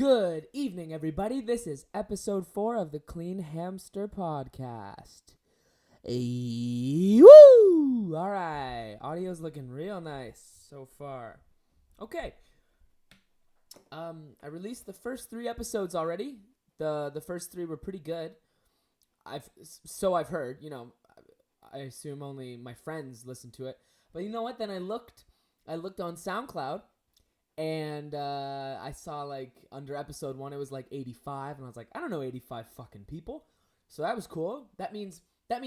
Good evening, everybody. This is episode 4 of the Clean Hamster podcast. Woo! All right. Audio's looking real nice so far. Okay. I released the first 3 episodes already. The first 3 were pretty good. I've heard. I assume only my friends listen to it. But you know what? Then I looked on SoundCloud. And I saw under episode 1 it was 85, and I was like, I don't know 85 fucking people, so that was cool. That means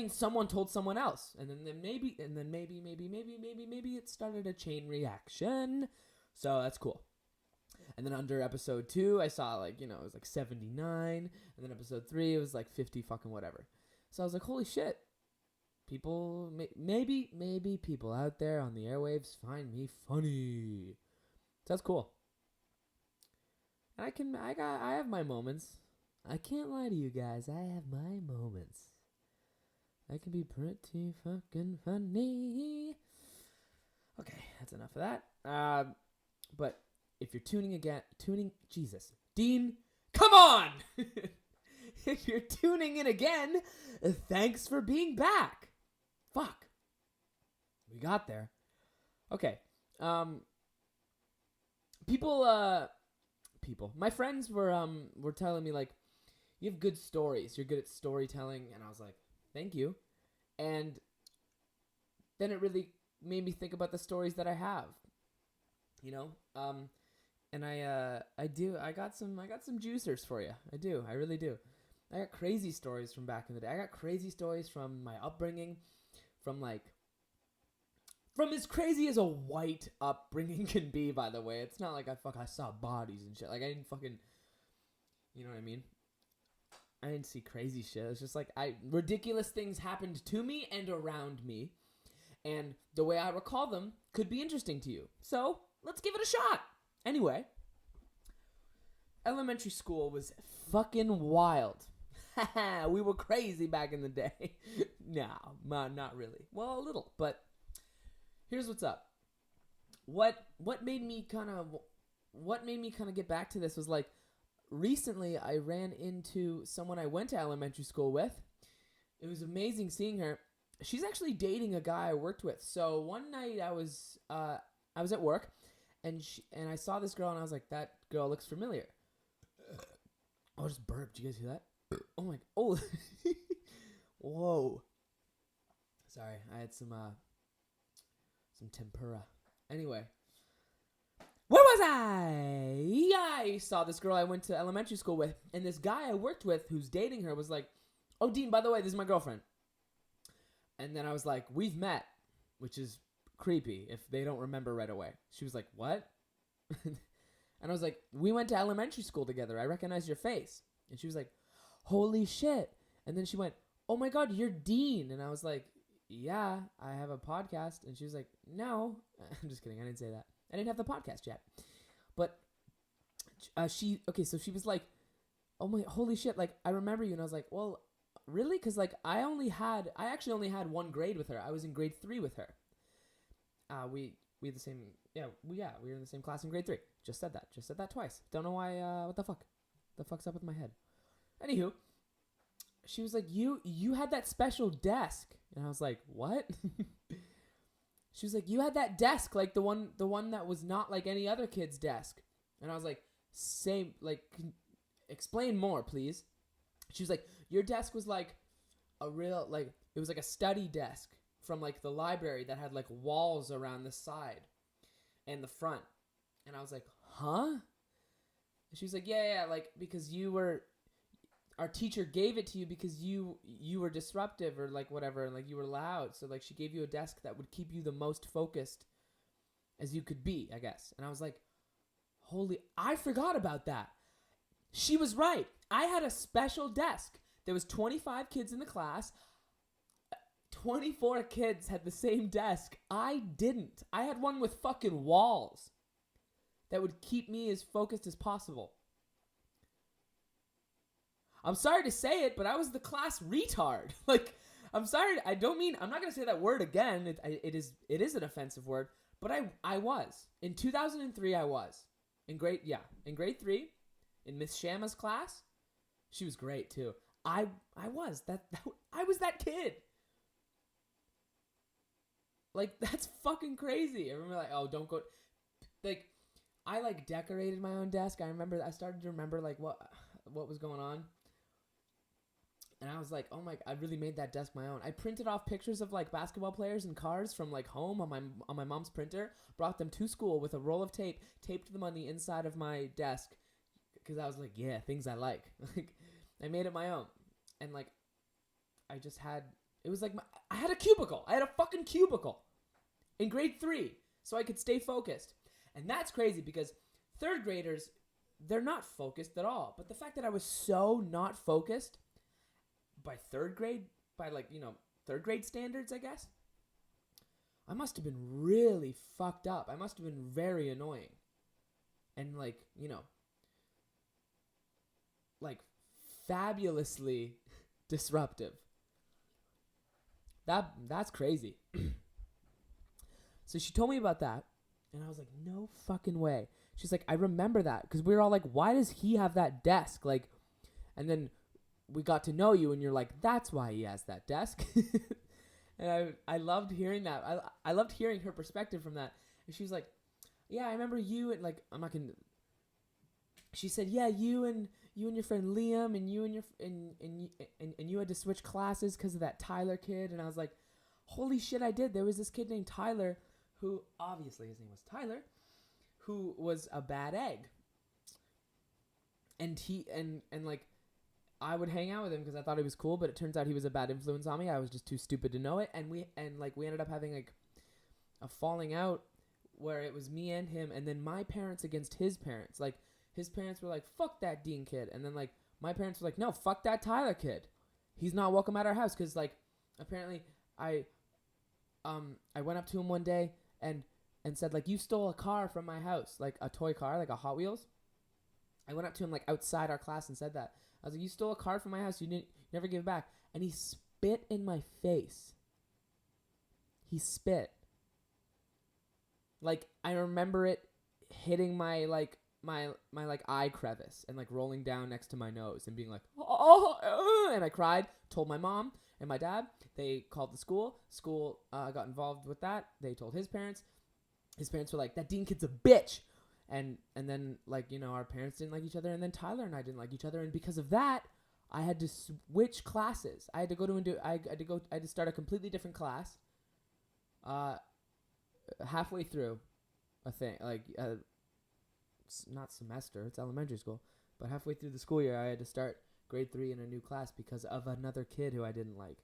someone told someone else, and then maybe it started a chain reaction, so that's cool. And then under episode 2 I saw it was 79, and then episode 3 it was 50 fucking whatever. So I was like, holy shit, people, maybe people out there on the airwaves find me funny. So that's cool. I have my moments. I can't lie to you guys. I have my moments. I can be pretty fucking funny. Okay, that's enough of that. But if you're Jesus, Dean, come on! If you're tuning in again, thanks for being back. Fuck. We got there. Okay. My friends were telling me you have good stories. You're good at storytelling, and I was like, thank you. And then it really made me think about the stories that I have. And I got some juicers for you. I do. I really do. I got crazy stories from back in the day. I got crazy stories from my upbringing, from as crazy as a white upbringing can be, by the way. It's not like I saw bodies and shit. I didn't fucking, you know what I mean? I didn't see crazy shit. It's just ridiculous things happened to me and around me. And the way I recall them could be interesting to you. So, let's give it a shot. Anyway, elementary school was fucking wild. We were crazy back in the day. No, not really. Well, a little, but here's what's up. What made me kind of get back to this was recently I ran into someone I went to elementary school with. It was amazing seeing her. She's actually dating a guy I worked with. So one night I was at work, and I saw this girl, and I was like, that girl looks familiar. Oh, I just burped. Did you guys hear that? Oh my! Oh, whoa! Sorry, I had some tempura. Anyway, where was I? I saw this girl I went to elementary school with, and this guy I worked with who's dating her was like, oh, Dean, by the way, this is my girlfriend. And then I was like, we've met, which is creepy if they don't remember right away. She was like, what? And I was like, we went to elementary school together. I recognize your face. And she was like, holy shit. And then she went, oh my God, you're Dean. And I was like, yeah, I have a podcast. And she was like, no. I'm just kidding. I didn't say that. I didn't have the podcast yet. But so she was like, oh my, holy shit. I remember you. And I was like, well, really? Because I actually only had 1 grade with her. I was in grade 3 with her. We had the same, we were in the same class in grade 3. Just said that twice. Don't know why, what the fuck? The fuck's up with my head? Anywho, she was like, you had that special desk. And I was like, what? She was like, you had that desk, the one that was not like any other kid's desk. And I was like, explain more, please. She was like, your desk was a real, it was a study desk from the library that had walls around the side and the front. And I was like, huh? And she was like, yeah, because our teacher gave it to you because you were disruptive or whatever, and you were loud. So she gave you a desk that would keep you the most focused as you could be, I guess. And I was like, I forgot about that. She was right. I had a special desk. There was 25 kids in the class. 24 kids had the same desk. I didn't. I had one with fucking walls that would keep me as focused as possible. I'm sorry to say it, but I was the class retard. I'm sorry. I'm not going to say that word again. It is an offensive word, but I was. In 2003, I was. In grade 3, in Miss Shamma's class. She was great too. I was that kid. Like, that's fucking crazy. I remember, like, oh, don't go. Like, I, like, decorated my own desk. I started to remember, like, what was going on. And I was like, oh my, I really made that desk my own. I printed off pictures of, like, basketball players and cars from, like, home on my mom's printer. Brought them to school with a roll of tape. Taped them on the inside of my desk. Because I was like, yeah, things I like. Like, I made it my own. And, like, I just had... It was like, I had a cubicle. I had a fucking cubicle in grade 3 so I could stay focused. And that's crazy because third graders, they're not focused at all. But the fact that I was so not focused by third grade, by like, third grade standards, I guess, I must have been really fucked up. I must have been very annoying. And like, like fabulously disruptive. That's crazy. So she told me about that, and I was like, no fucking way. She's like, I remember that, because we were all like, why does he have that desk? Like, and then we got to know you, and you're like, that's why he has that desk. And I loved hearing that. I loved hearing her perspective from that. And she was like, yeah, I remember you, and like, I'm not gonna. She said, yeah, you and your friend Liam, and you and you had to switch classes because of that Tyler kid. And I was like, holy shit, I did. There was this kid named Tyler, who obviously his name was Tyler, who was a bad egg. And he and like, I would hang out with him because I thought he was cool, but it turns out he was a bad influence on me. I was just too stupid to know it. And we ended up having like a falling out where it was me and him, and then my parents against his parents. Like, his parents were like, fuck that Dean kid. And then, like, my parents were like, no, fuck that Tyler kid. He's not welcome at our house. Because, like, apparently I went up to him one day and said, like, you stole a car from my house. Like, a toy car, like a Hot Wheels. I went up to him, like, outside our class and said that. I was like, you stole a car from my house. You never give it back. And he spit in my face. He spit. Like, I remember it hitting my, like, my like eye crevice and like rolling down next to my nose and being like, and I cried, told my mom and my dad. They called the school got involved with that. They told his parents were like, that Dean kid's a bitch. And then, like, our parents didn't like each other, and then Tyler and I didn't like each other, and because of that I had to switch classes. I had to start a completely different class halfway through a thing, like not semester, it's elementary school, but halfway through the school year I had to start grade 3 in a new class because of another kid who I didn't like,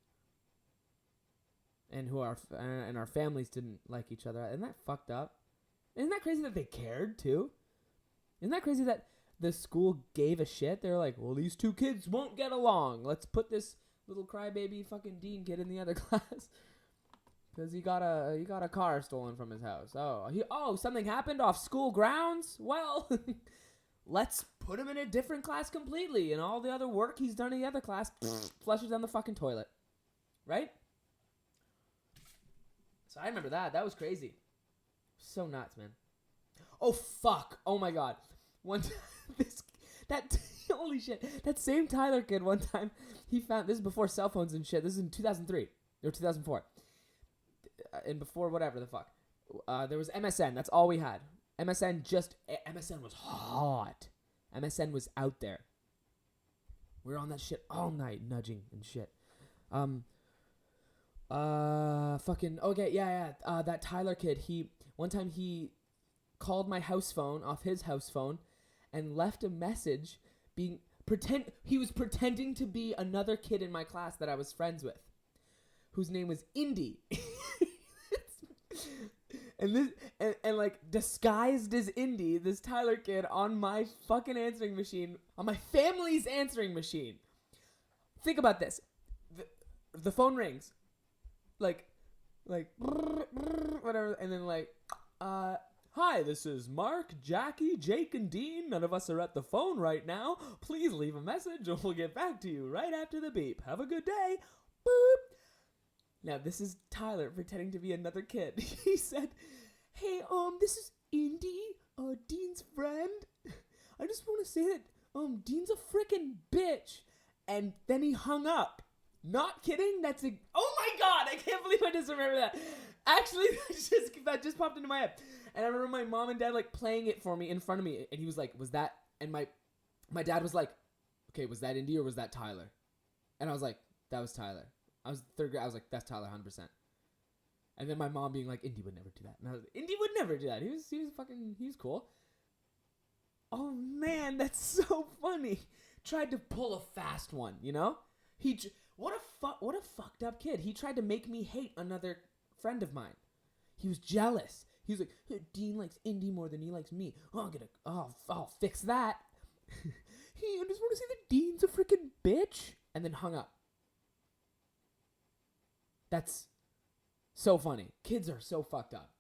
and our families didn't like each other. Isn't that fucked up? Isn't that crazy that they cared too? Isn't that crazy that the school gave a shit? They were like, well, these two kids won't get along, let's put this little crybaby fucking Dean kid in the other class because he got a car stolen from his house. Something happened off school grounds? Well, let's put him in a different class completely, and all the other work he's done in the other class flushes down the fucking toilet. Right? So I remember that. That was crazy. So nuts, man. Oh, fuck. Oh, my God. One time, holy shit. That same Tyler kid, one time, he found, this is before cell phones and shit. This is in 2003 or 2004. And before whatever the fuck. There was MSN. That's all we had. MSN was hot. MSN was out there. We were on that shit all night, nudging and shit. That Tyler kid, one time he called my house phone off his house phone and left a message he was pretending to be another kid in my class that I was friends with, whose name was Indy. And like disguised as Indy, this Tyler kid on my fucking answering machine, on my family's answering machine. Think about this. The phone rings. Like whatever, and then like, hi, this is Mark, Jackie, Jake, and Dean. None of us are at the phone right now. Please leave a message and we'll get back to you right after the beep. Have a good day. Boop. Now, this is Tyler pretending to be another kid. He said, hey, this is Indy, Dean's friend. I just want to say that Dean's a freaking bitch. And then he hung up. Not kidding. Oh my God. I can't believe I just remember that. Actually, that just popped into my head. And I remember my mom and dad like playing it for me in front of me. And he was like, was that? And my dad was like, okay, was that Indy or was that Tyler? And I was like, that was Tyler. I was third grade. I was like, that's Tyler 100%. And then my mom being like, Indy would never do that. And I was like, Indy would never do that. He was cool. Oh man, that's so funny. Tried to pull a fast one, you know? What a fucked up kid. He tried to make me hate another friend of mine. He was jealous. He was like, hey, Dean likes Indy more than he likes me. I'll fix that. I just want to say that Dean's a freaking bitch. And then hung up. That's so funny. Kids are so fucked up.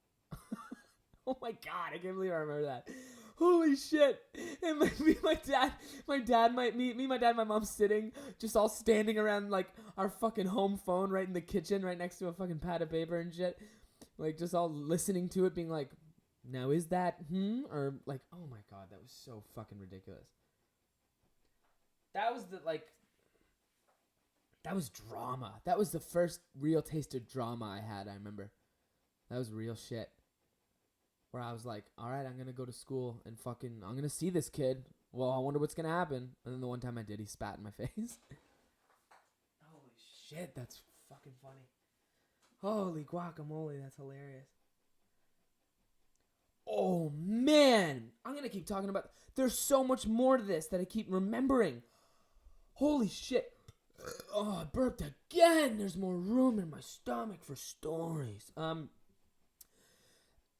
Oh my God, I can't believe I remember that. Holy shit. And my dad, my mom sitting, just all standing around like our fucking home phone right in the kitchen, right next to a fucking pad of paper and shit. Like just all listening to it, being like, now is that, Or like, oh my God, that was so fucking ridiculous. That was drama. That was the first real taste of drama I had, I remember. That was real shit. Where I was like, all right, I'm going to go to school and I'm going to see this kid. Well, I wonder what's going to happen. And then the one time I did, he spat in my face. Holy shit, that's fucking funny. Holy guacamole, that's hilarious. Oh, man. I'm going to keep talking about... There's so much more to this that I keep remembering. Holy shit. Oh, I burped again. There's more room in my stomach for stories.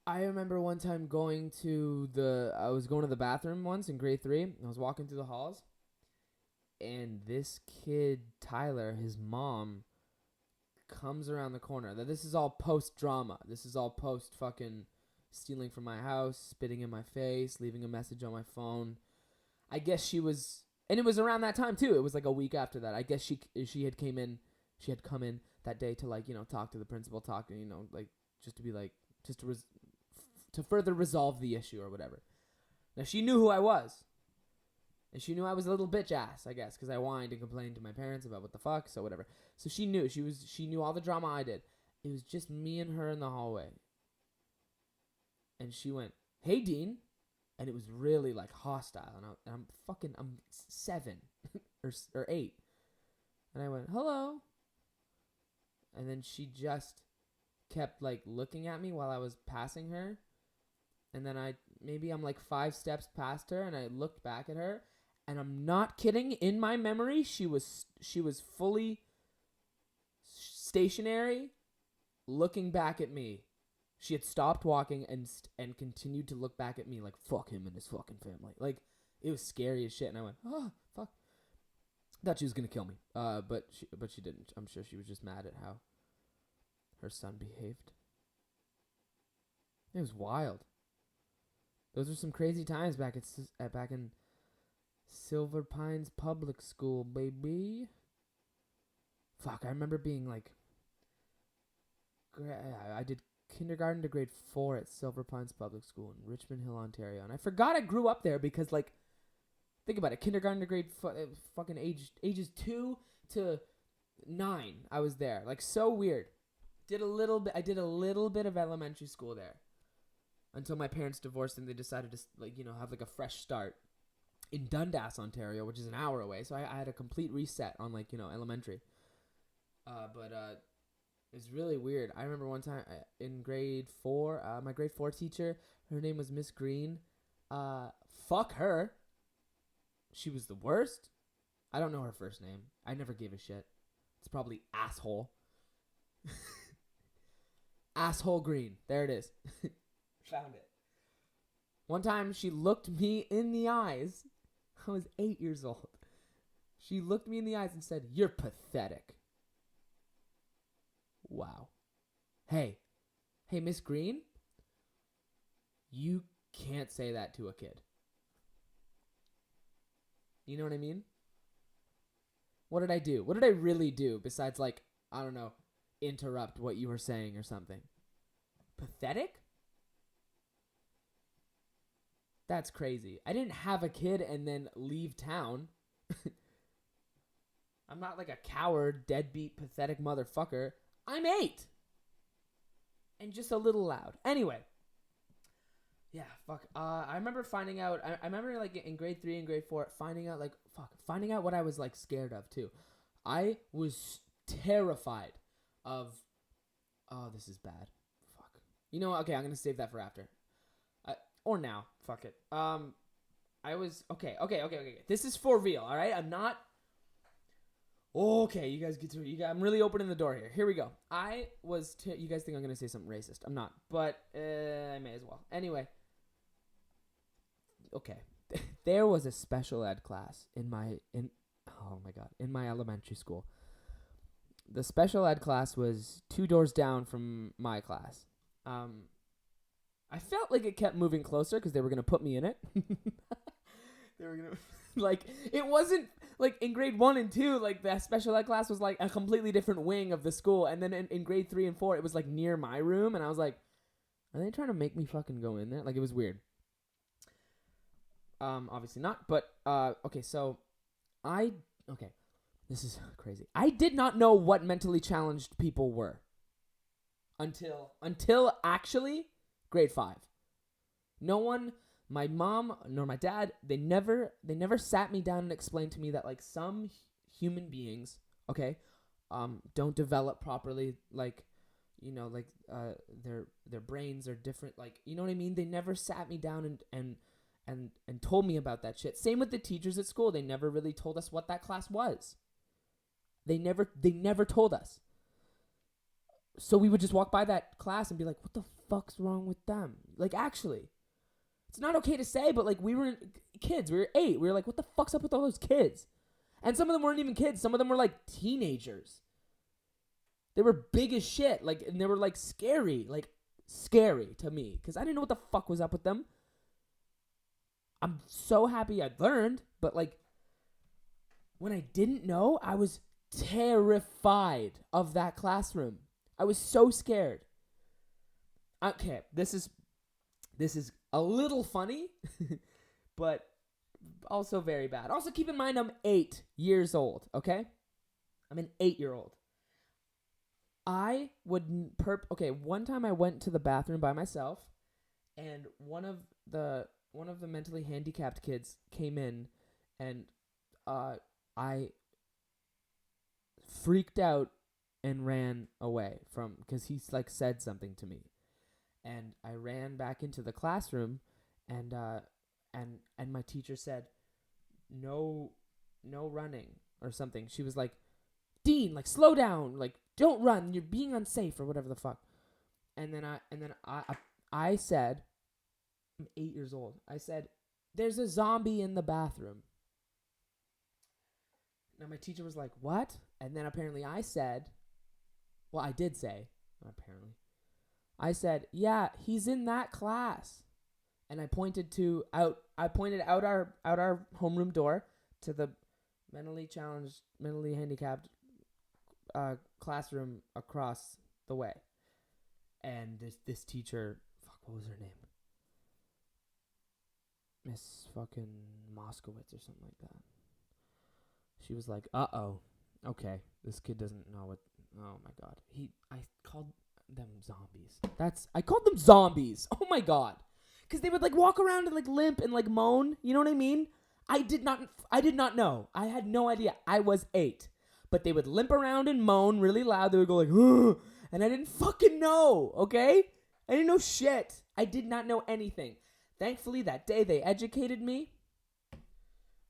I remember one time I was going to the bathroom once in grade 3. I was walking through the halls. And this kid, Tyler, his mom, comes around the corner. Now, this is all post-drama. This is all post-fucking stealing from my house, spitting in my face, leaving a message on my phone. I guess she was... And it was around that time, too. It was like a week after that. I guess she had come in that day to, like, talk to the principal, to further resolve the issue or whatever. Now, she knew who I was. And she knew I was a little bitch ass, I guess, because I whined and complained to my parents about what the fuck, so whatever. So she knew. She knew all the drama I did. It was just me and her in the hallway. And she went, hey, Dean. And it was really, like, hostile. And I'm 7 or 8. And I went, hello. And then she just kept, like, looking at me while I was passing her. And then I'm, like, 5 steps past her. And I looked back at her. And I'm not kidding. In my memory, she was fully stationary, looking back at me. She had stopped walking and continued to look back at me like, fuck him and his fucking family. Like, it was scary as shit. And I went, oh, fuck. Thought she was going to kill me. But she didn't. I'm sure she was just mad at how her son behaved. It was wild. Those were some crazy times back in Silver Pines Public School, baby. Fuck, I remember being like... I did kindergarten to grade 4 at Silver Pines Public School in Richmond Hill, Ontario. And I forgot I grew up there because, like, think about it. Kindergarten to grade fucking ages 2 to 9, I was there. Like, so weird. I did a little bit of elementary school there until my parents divorced and they decided to, like, have like a fresh start in Dundas, Ontario, which is an hour away. So I had a complete reset on, like, elementary. But it was really weird. I remember one time in grade 4, my grade 4 teacher, her name was Miss Green. Fuck her. She was the worst. I don't know her first name. I never gave a shit. It's probably asshole. Asshole Green. There it is. Found it. One time she looked me in the eyes. I was 8 years old. She looked me in the eyes and said, "You're pathetic." Wow. Hey, Miss Green, you can't say that to a kid. You know what I mean? What did I do? What did I really do besides, like, I don't know, interrupt what you were saying or something? Pathetic? That's crazy. I didn't have a kid and then leave town. I'm not like a coward, deadbeat, pathetic motherfucker. I'm 8. And just a little loud. Anyway. Yeah, fuck. I remember finding out. I remember like in grade 3 and grade 4, finding out what I was like scared of too. I was terrified of. Oh, this is bad. Fuck. You know what? Okay, I'm gonna save that for after. Or now. Fuck it. I was okay. This is for real. All right. I'm not. Okay, you guys get to it. I'm really opening the door here. Here we go. I was. You guys think I'm gonna say something racist? I'm not, but I may as well. Anyway. Okay. There was a special ed class in my elementary school. The special ed class was 2 doors down from my class. I felt like it kept moving closer because they were gonna put me in it. They were gonna like it wasn't like in grade 1 and 2 like the special ed class was like a completely different wing of the school, and then in grade 3 and 4 it was like near my room, and I was like, are they trying to make me fucking go in there? Like it was weird. Obviously not, but okay, so this is crazy. I did not know what mentally challenged people were until actually grade 5. No one, my mom nor my dad, they never sat me down and explained to me that like some human beings, okay, don't develop properly, like, you know, like their brains are different, like, you know what I mean? They never sat me down and told me about that shit. Same with the teachers at school. They never really told us what that class was. They never told us. So we would just walk by that class and be like, what the fuck's wrong with them? Like, actually, it's not okay to say, but like we were kids. We were 8. We were like, what the fuck's up with all those kids? And some of them weren't even kids. Some of them were like teenagers. They were big as shit. Like, and they were like scary to me because I didn't know what the fuck was up with them. I'm so happy I learned, but like when I didn't know, I was terrified of that classroom. I was so scared. Okay, this is a little funny, but also very bad. Also, keep in mind I'm 8 years old, okay? I'm an 8-year-old. One time I went to the bathroom by myself, and one of the mentally handicapped kids came in, and I freaked out and ran away because he like said something to me, and I ran back into the classroom, and my teacher said, no running or something. She was like, Dean, like slow down, like don't run, you're being unsafe or whatever the fuck. And then I said, I'm 8 years old. I said, there's a zombie in the bathroom. Now my teacher was like, what? And then apparently I said, I did say, apparently, I said, yeah, he's in that class. And I pointed out our homeroom door to the mentally challenged, mentally handicapped classroom across the way. And this teacher, what was her name? Miss fucking Moskowitz or something like that. She was like, okay, this kid doesn't know what, oh my god. I called them zombies. I called them zombies. Oh my god. Because they would like walk around and like limp and like moan. You know what I mean? I did not know. I had no idea. I was 8. But they would limp around and moan really loud. They would go like, ugh, and I didn't fucking know, okay? I didn't know shit. I did not know anything. Thankfully, that day they educated me.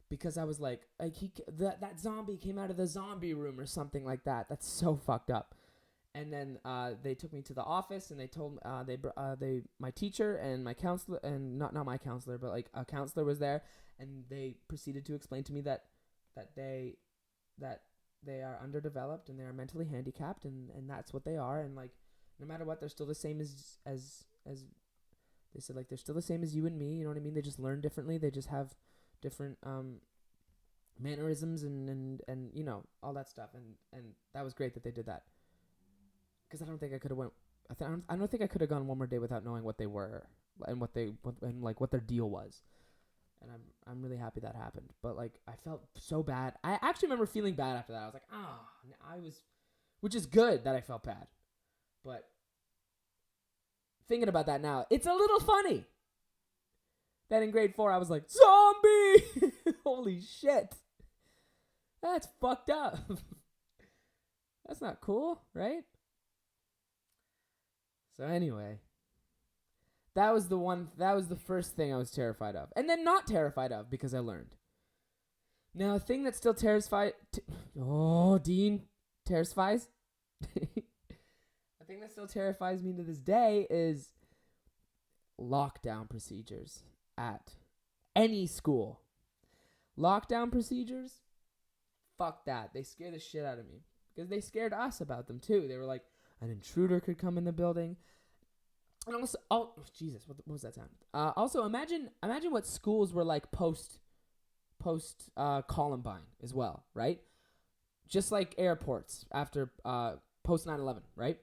Because I was like that zombie came out of the zombie room or something like that. That's so fucked up. And then they took me to the office and they told my teacher and my counselor, and not my counselor, but like a counselor was there, and they proceeded to explain to me that they are underdeveloped and they are mentally handicapped, and that's what they are, and like no matter what, they're still the same as they said, like they're still the same as you and me. You know what I mean? They just learn differently. They just have different mannerisms and you know all that stuff, and that was great that they did that. Because I don't think I could have went. I don't think I could have gone one more day without knowing what they were. and what their deal was. And I'm really happy that happened. But like I felt so bad. I actually remember feeling bad after that. I was like, which is good that I felt bad. But thinking about that now, it's a little funny that in grade 4 I was like, zombie! Holy shit. That's fucked up. That's not cool, right? So anyway, that was the first thing I was terrified of. And then not terrified of because I learned. Now, a thing that still terrifies... Dean. Terrifies? A thing that still terrifies me to this day is lockdown procedures at any school. Lockdown procedures? Fuck that. They scare the shit out of me. Because they scared us about them too. They were like, an intruder could come in the building. And also, Jesus, what was that sound? Also, imagine what schools were like post Columbine as well, right? Just like airports after post 9/11, right?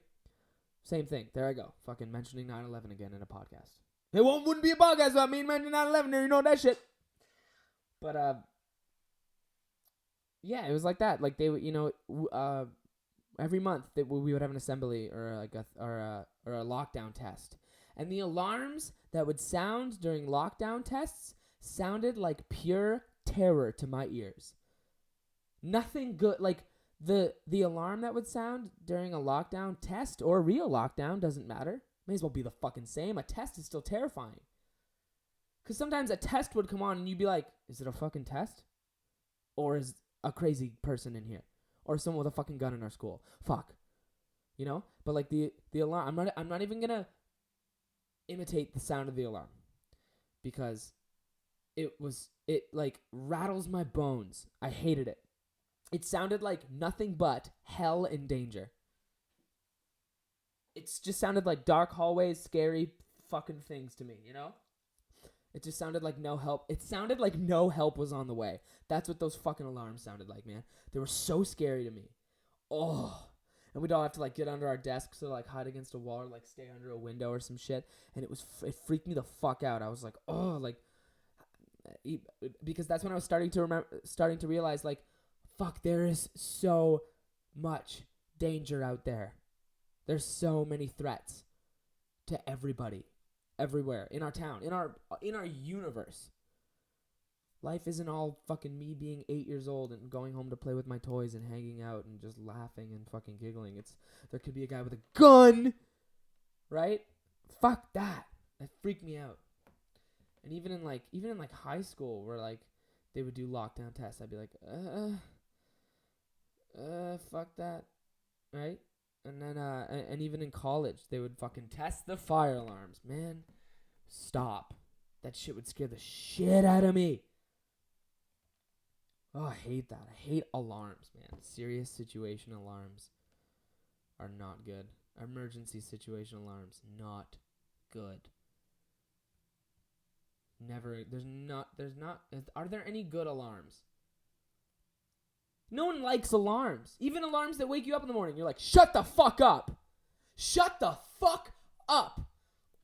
Same thing. There I go, fucking mentioning 9/11 again in a podcast. It wouldn't be a podcast without me mentioning 9/11. You know that shit. But yeah, it was like that. Like they would, every month we would have an assembly or a lockdown test, and the alarms that would sound during lockdown tests sounded like pure terror to my ears. Nothing good. Like the alarm that would sound during a lockdown test or a real lockdown doesn't matter. May as well be the fucking same. A test is still terrifying. Because sometimes a test would come on and you'd be like, is it a fucking test? Or is a crazy person in here? Or someone with a fucking gun in our school? Fuck. You know? But like the alarm, I'm not even gonna imitate the sound of the alarm. Because it like rattles my bones. I hated it. It sounded like nothing but hell and danger. It just sounded like dark hallways, scary fucking things to me, you know? It just sounded like no help. It sounded like no help was on the way. That's what those fucking alarms sounded like, man. They were so scary to me. Oh. And we'd all have to like get under our desks or like hide against a wall or like stay under a window or some shit. And it freaked me the fuck out. I was like, oh, like, because that's when I was starting to realize like, fuck, there is so much danger out there. There's so many threats to everybody, everywhere, in our town, in our universe. Life isn't all fucking me being 8 years old and going home to play with my toys and hanging out and just laughing and fucking giggling. There could be a guy with a gun, right? Fuck that. That freaked me out. And even in high school where like they would do lockdown tests, I'd be like, fuck that, right? And then, and even in college, they would fucking test the fire alarms. Man, stop. That shit would scare the shit out of me. Oh, I hate that. I hate alarms, man. Serious situation alarms are not good. Emergency situation alarms, not good. Never, are there any good alarms? No one likes alarms. Even alarms that wake you up in the morning. You're like, shut the fuck up. Shut the fuck up.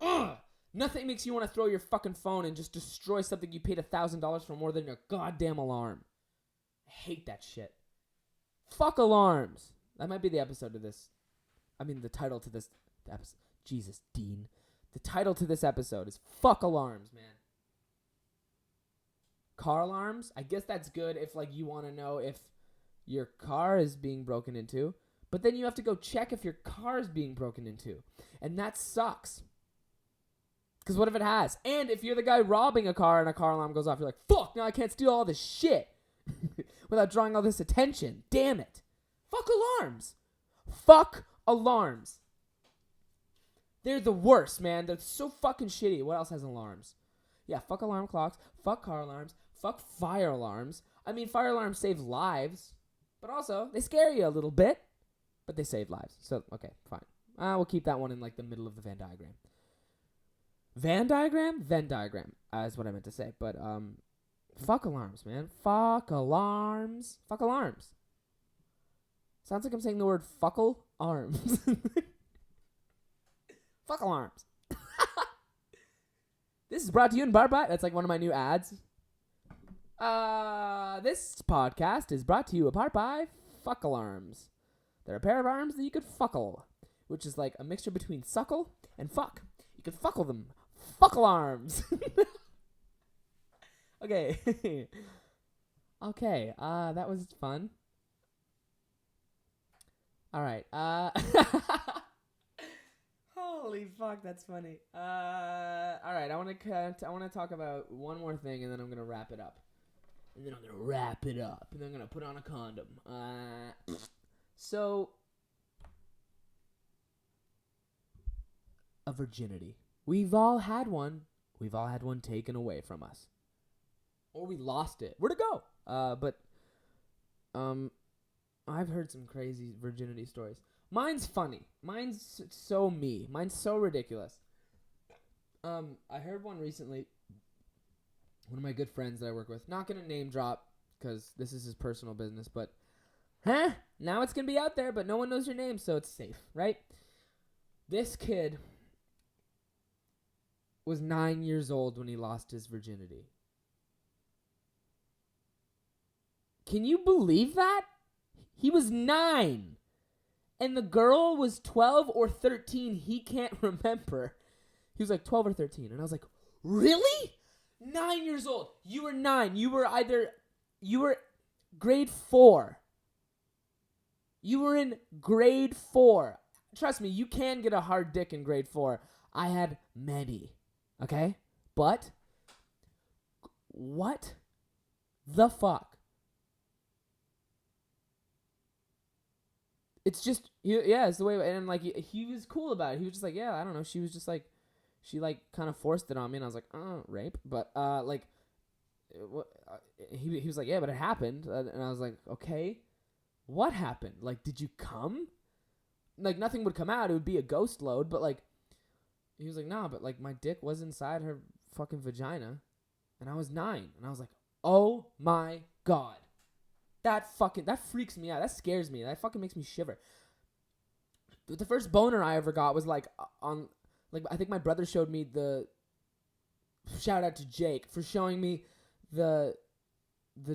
Ugh. Nothing makes you want to throw your fucking phone and just destroy something you paid $1,000 for more than your goddamn alarm. I hate that shit. Fuck alarms. That might be the episode of this. I mean, the title to this episode. Jesus, Dean. The title to this episode is Fuck Alarms, man. Car alarms? I guess that's good if, like, you want to know if your car is being broken into, but then you have to go check if your car is being broken into, and that sucks. Because what if it has? And if you're the guy robbing a car and a car alarm goes off, you're like, fuck, now I can't steal all this shit without drawing all this attention. Damn it. Fuck alarms. Fuck alarms. They're the worst, man. They're so fucking shitty. What else has alarms? Yeah, fuck alarm clocks. Fuck car alarms. Fuck fire alarms. I mean, fire alarms save lives. But also, they scare you a little bit, but they save lives. So, okay, fine. We'll keep that one in, like, the middle of the Venn diagram. Venn diagram? Venn diagram is what I meant to say. But, fuck alarms, man. Fuck alarms. Fuck alarms. Sounds like I'm saying the word fuckle arms. Fuck alarms. This is brought to you in part by... That's like one of my new ads. This podcast is brought to you in part by fuck alarms. They're a pair of arms that you could fuckle, which is like a mixture between suckle and fuck. You could fuckle them. Fuck alarms. Okay. Okay, that was fun. All right. Holy fuck, that's funny. All right, I want to talk about one more thing, and then I'm gonna wrap it up. And then I'm gonna put on a condom. So, a virginity. We've all had one. We've all had one taken away from us, or we lost it. Where'd it go? I've heard some crazy virginity stories. Mine's funny. Mine's so me. Mine's so ridiculous. I heard one recently. One of my good friends that I work with. Not gonna name drop because this is his personal business, but now it's gonna be out there, but no one knows your name, so it's safe, right? This kid was 9 years old when he lost his virginity. Can you believe that? He was 9. And the girl was 12 or 13. He can't remember. He was like 12 or 13. And I was like, really? 9 years old. You were 9. You were grade 4. You were in grade 4. Trust me, you can get a hard dick in grade 4. I had many. Okay? But what the fuck? It's just, it's the way, and like, he was cool about it. He was just like, yeah, I don't know. She was just like, she like kind of forced it on me, and I was like, rape. But, he was like, yeah, but it happened. And I was like, okay, what happened? Like, did you come? Like, nothing would come out. It would be a ghost load, but like, he was like, nah, but like, my dick was inside her fucking vagina, and I was 9. And I was like, oh my God. That freaks me out. That scares me. That fucking makes me shiver. The first boner I ever got was like I think my brother showed me shout out to Jake for showing me the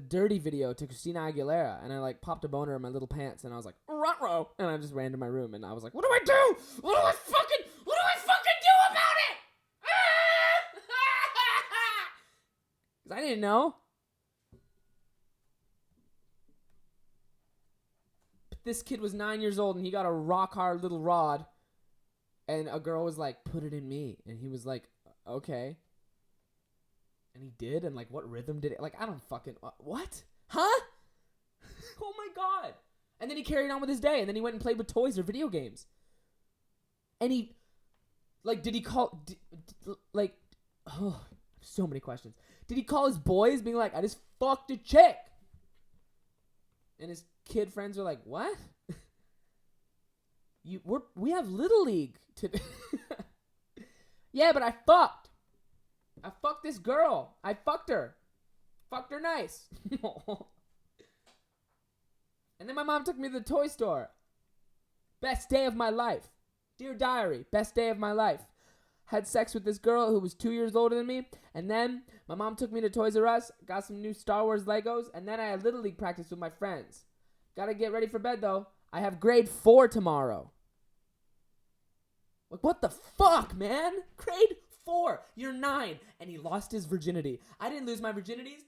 Dirty video to Christina Aguilera, and I like popped a boner in my little pants, and I was like, ruh-roh, and I just ran to my room, and I was like, what do I do? What do I fucking do about it? 'Cause I didn't know. This kid was 9 years old, and he got a rock hard little rod, and a girl was like, put it in me, and he was like, okay, and he did. And like, what rhythm did it, like, I don't fucking what, huh? Oh my God. And then he carried on with his day, and then he went and played with toys or video games, and he like, did he call like, oh, so many questions. Did he call his boys being like, I just fucked a chick? And his kid friends are like, what? We have Little League today. Yeah, but I fucked this girl. I fucked her nice. And then my mom took me to the toy store. Best day of my life. Dear diary, best day of my life. Had sex with this girl who was 2 years older than me, and then my mom took me to Toys R Us, got some new Star Wars Legos, and then I had Little League practice with my friends. Gotta get ready for bed, though. I have grade 4 tomorrow. Like, what the fuck, man? Grade 4. You're 9. And he lost his virginity. I didn't lose my virginities.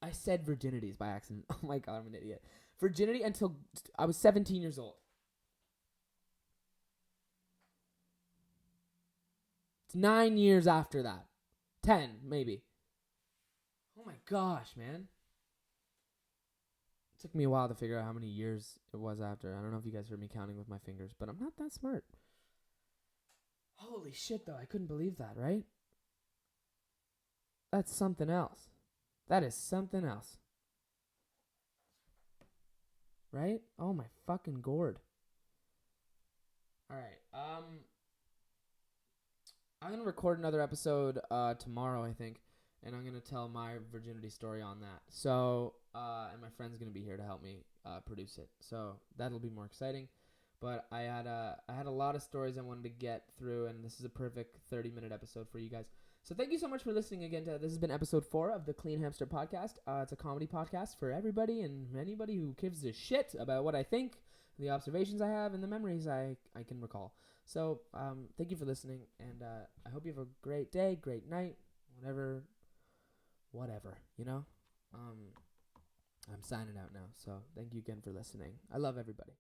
I said virginities by accident. Oh my God, I'm an idiot. Virginity until I was 17 years old. It's 9 years after that. 10, maybe. Oh my gosh, man. It took me a while to figure out how many years it was after. I don't know if you guys heard me counting with my fingers, but I'm not that smart. Holy shit, though. I couldn't believe that, right? That's something else. That is something else. Right? Oh my fucking gourd. Alright, I'm gonna record another episode tomorrow, I think, and I'm gonna tell my virginity story on that. So, and my friend's gonna be here to help me produce it. So that'll be more exciting. But I had a lot of stories I wanted to get through, and this is a perfect 30-minute episode for you guys. So thank you so much for listening again. This has been episode 4 of the Clean Hamster podcast. It's a comedy podcast for everybody and anybody who gives a shit about what I think, the observations I have, and the memories I can recall. So thank you for listening, and I hope you have a great day, great night, whatever, you know? I'm signing out now, so thank you again for listening. I love everybody.